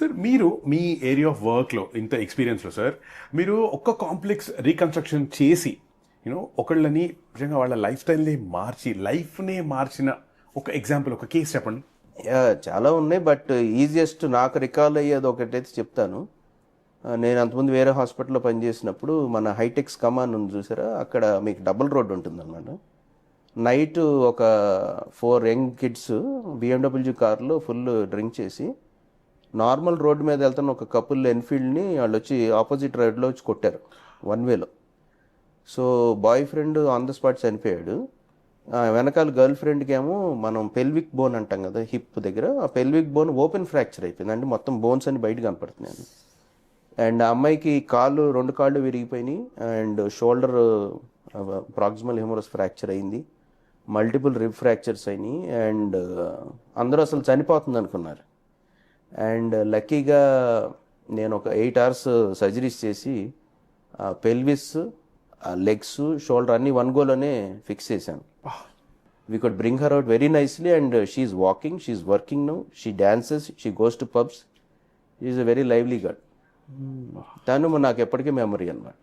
Sir మీరు మీ area of వర్క్లో ఇంత ఎక్స్పీరియన్స్లో సార్ మీరు ఒక్క కాంప్లెక్స్ రీకన్స్ట్రక్షన్ చేసి ఒకళ్ళని నిజంగా వాళ్ళ లైఫ్ స్టైల్ని మార్చి లైఫ్నే మార్చిన ఒక ఎగ్జాంపుల్ ఒక కేసు చెప్పండి. చాలా ఉన్నాయి, బట్ ఈజియెస్ట్ నాకు రికాల్ అయ్యేది ఒకటైతే చెప్తాను. నేను అంతకుముందు వేరే హాస్పిటల్లో పనిచేసినప్పుడు మన హైటెక్స్ కమాన్ ఉంది చూసారా, అక్కడ మీకు డబుల్ రోడ్ ఉంటుందన్నమాట. నైట్ ఒక 4 యంగ్ కిడ్స్ BMW కార్లో ఫుల్ డ్రింక్ చేసి నార్మల్ రోడ్డు మీద వెళ్తున్న ఒక కపుల్ ఎన్ఫీల్డ్ని వాళ్ళు వచ్చి ఆపోజిట్ రోడ్లో వచ్చి కొట్టారు 1 వేలో. So boy friend on the spot చనిపోయాడు. వెనకాల గర్ల్ ఫ్రెండ్కి ఏమో మనం పెల్విక్ బోన్ అంటాం కదా హిప్ దగ్గర, ఆ పెల్విక్ బోన్ ఓపెన్ ఫ్రాక్చర్ అయిపోయింది, అంటే మొత్తం బోన్స్ అని బయట కనపడుతున్నాయి. అండ్ ఆ అమ్మాయికి 2 కాళ్ళు విరిగిపోయినాయి, and shoulder proximal humerus fracture అయింది, మల్టిపుల్ రిబ్ ఫ్రాక్చర్స్ అయినాయి. అండ్ అందరూ అసలు చనిపోతుంది అనుకున్నారు. అండ్ లక్కీగా నేను ఒక 8 hours సర్జరీస్ చేసి పెల్విస్, లెగ్స్, షోల్డర్ అన్ని 1 goలోనే ఫిక్స్ చేశాను. We could bring her out very nicely and she's walking, she's working now, she dances, she goes to pubs, is a very lively girl. తను నాకు ఎప్పటికీ మెమరీ అన్నమాట.